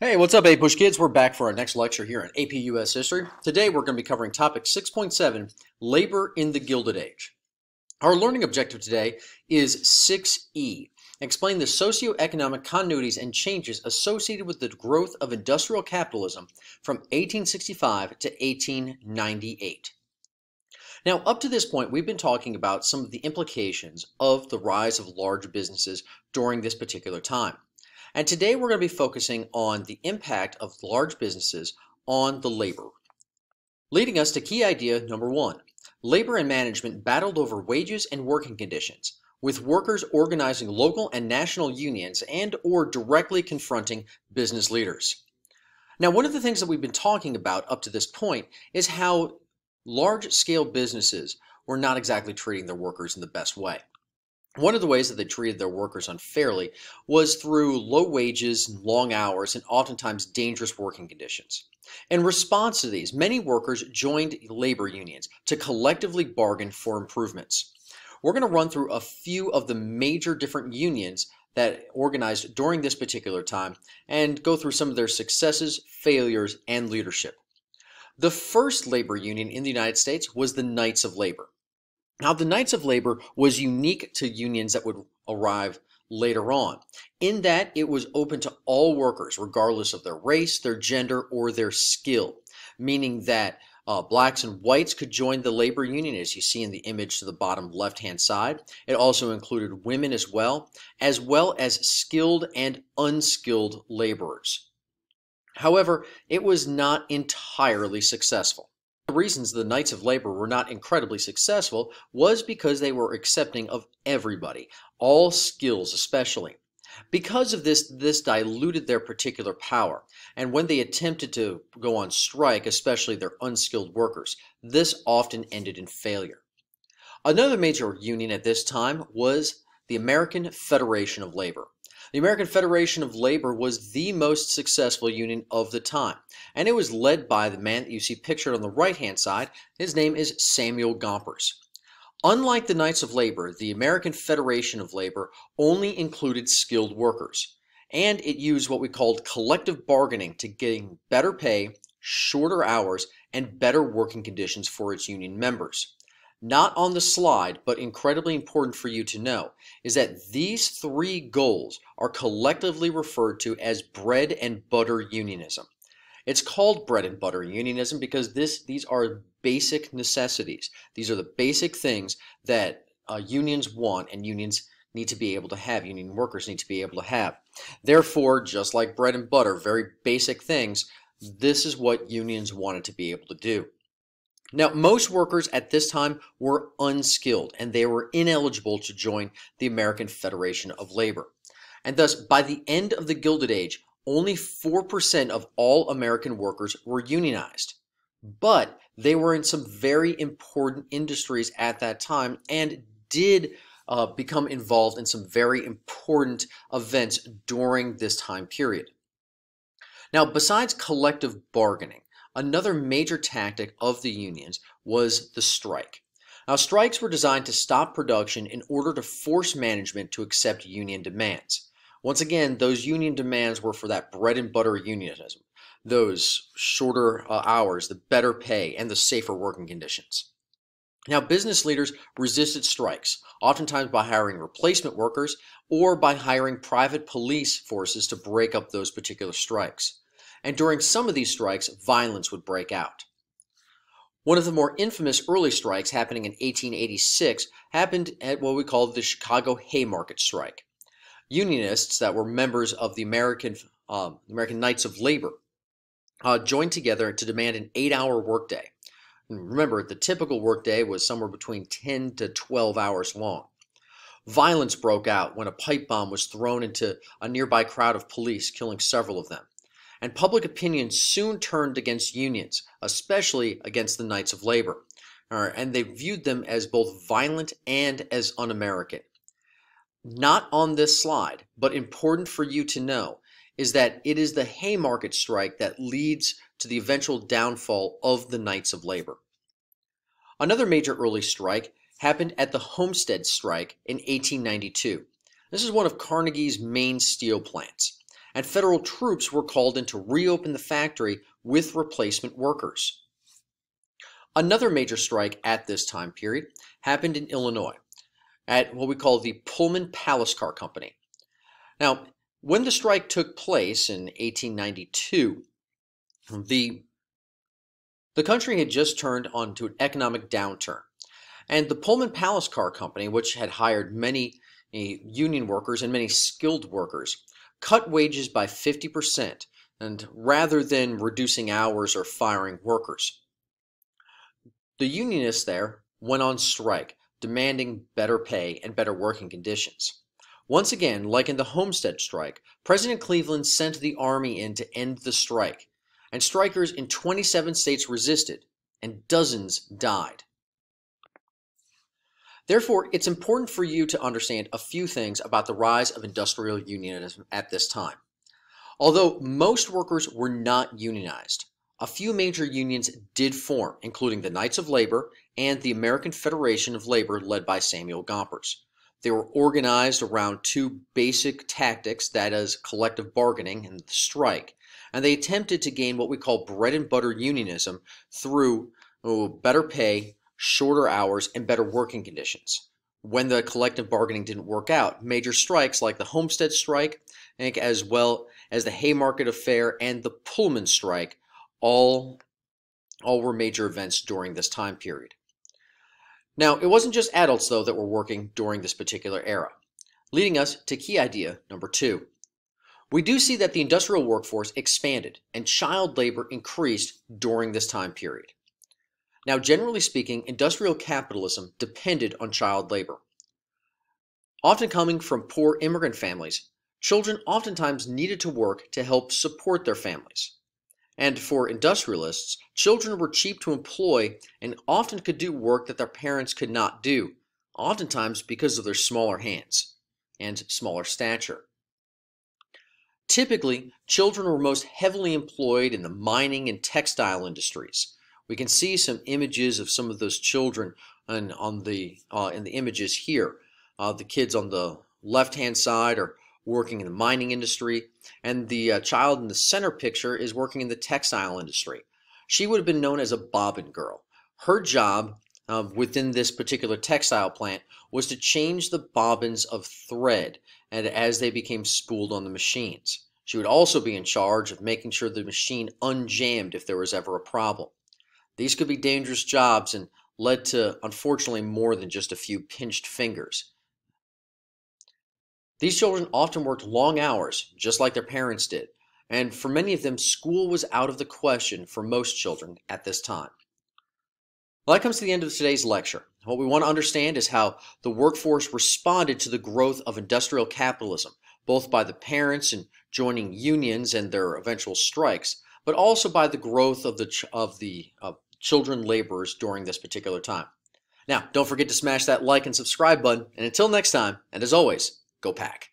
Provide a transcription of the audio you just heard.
Hey, what's up, A-Push kids? We're back for our next lecture here in AP US History. Today we're going to be covering topic 6.7, Labor in the Gilded Age. Our learning objective today is 6E, explain the socioeconomic continuities and changes associated with the growth of industrial capitalism from 1865 to 1898. Now, up to this point, we've been talking about some of the implications of the rise of large businesses during this particular time. And today we're going to be focusing on the impact of large businesses on the labor. Leading us to key idea number 1. Labor and management battled over wages and working conditions, with workers organizing local and national unions and or directly confronting business leaders. Now, one of the things that we've been talking about up to this point is how large-scale businesses were not exactly treating their workers in the best way. One of the ways that they treated their workers unfairly was through low wages, long hours, and oftentimes dangerous working conditions. In response to these, many workers joined labor unions to collectively bargain for improvements. We're going to run through a few of the major different unions that organized during this particular time and go through some of their successes, failures, and leadership. The first labor union in the United States was the Knights of Labor. Now, the Knights of Labor was unique to unions that would arrive later on, in that it was open to all workers, regardless of their race, their gender, or their skill, meaning that blacks and whites could join the labor union, as you see in the image to the bottom left-hand side. It also included women as well as skilled and unskilled laborers. However, it was not entirely successful. The reasons the Knights of Labor were not incredibly successful was because they were accepting of everybody, all skills especially. Because of this diluted their particular power, and when they attempted to go on strike, especially their unskilled workers, this often ended in failure. Another major union at this time was the American Federation of Labor. The American Federation of Labor was the most successful union of the time, and it was led by the man that you see pictured on the right-hand side. His name is Samuel Gompers. Unlike the Knights of Labor, the American Federation of Labor only included skilled workers, and it used what we called collective bargaining to gain better pay, shorter hours, and better working conditions for its union members. Not on the slide, but incredibly important for you to know, is that these three goals are collectively referred to as bread and butter unionism. It's called bread and butter unionism because these are basic necessities. These are the basic things that unions want and unions need to be able to have, union workers need to be able to have. Therefore, just like bread and butter, very basic things, this is what unions wanted to be able to do. Now, most workers at this time were unskilled, and they were ineligible to join the American Federation of Labor. And thus, by the end of the Gilded Age, only 4% of all American workers were unionized. But they were in some very important industries at that time and did become involved in some very important events during this time period. Now, besides collective bargaining, another major tactic of the unions was the strike. Now, strikes were designed to stop production in order to force management to accept union demands. Once again, those union demands were for that bread and butter unionism, those shorter hours, the better pay, and the safer working conditions. Now, business leaders resisted strikes, oftentimes by hiring replacement workers or by hiring private police forces to break up those particular strikes. And during some of these strikes, violence would break out. One of the more infamous early strikes happening in 1886 happened at what we call the Chicago Haymarket Strike. Unionists that were members of the American Knights of Labor joined together to demand an 8-hour workday. And remember, the typical workday was somewhere between 10 to 12 hours long. Violence broke out when a pipe bomb was thrown into a nearby crowd of police, killing several of them. And public opinion soon turned against unions, especially against the Knights of Labor, and they viewed them as both violent and as un-American. Not on this slide, but important for you to know, is that it is the Haymarket Strike that leads to the eventual downfall of the Knights of Labor. Another major early strike happened at the Homestead Strike in 1892. This is one of Carnegie's main steel plants. and federal troops were called in to reopen the factory with replacement workers. Another major strike at this time period happened in Illinois at what we call the Pullman Palace Car Company. Now, when the strike took place in 1892, the country had just turned onto an economic downturn. And the Pullman Palace Car Company, which had hired many union workers and many skilled workers, cut wages by 50%, and rather than reducing hours or firing workers. The unionists there went on strike, demanding better pay and better working conditions. Once again, like in the Homestead strike, President Cleveland sent the army in to end the strike, and strikers in 27 states resisted, and dozens died. Therefore, it's important for you to understand a few things about the rise of industrial unionism at this time. Although most workers were not unionized, a few major unions did form, including the Knights of Labor and the American Federation of Labor led by Samuel Gompers. They were organized around two basic tactics, that is, collective bargaining and the strike, and they attempted to gain what we call bread and butter unionism through better pay, shorter hours, and better working conditions. When the collective bargaining didn't work out, major strikes like the Homestead strike, as well as the Haymarket Affair and the Pullman strike, all were major events during this time period. Now, it wasn't just adults, though, that were working during this particular era, leading us to key idea number 2. We do see that the industrial workforce expanded and child labor increased during this time period. Now, generally speaking, industrial capitalism depended on child labor. Often coming from poor immigrant families, children oftentimes needed to work to help support their families. And for industrialists, children were cheap to employ and often could do work that their parents could not do, oftentimes because of their smaller hands and smaller stature. Typically, children were most heavily employed in the mining and textile industries. We can see some images of some of those children in the images here. The kids on the left-hand side are working in the mining industry, and the child in the center picture is working in the textile industry. She would have been known as a bobbin girl. Her job within this particular textile plant was to change the bobbins of thread and as they became spooled on the machines. She would also be in charge of making sure the machine unjammed if there was ever a problem. These could be dangerous jobs and led to, unfortunately, more than just a few pinched fingers. These children often worked long hours, just like their parents did, and for many of them, school was out of the question for most children at this time. Well, that comes to the end of today's lecture. What we want to understand is how the workforce responded to the growth of industrial capitalism, both by the parents in joining unions and their eventual strikes, but also by the growth of the children laborers during this particular time. Now, don't forget to smash that like and subscribe button, and until next time, and as always, go Pack.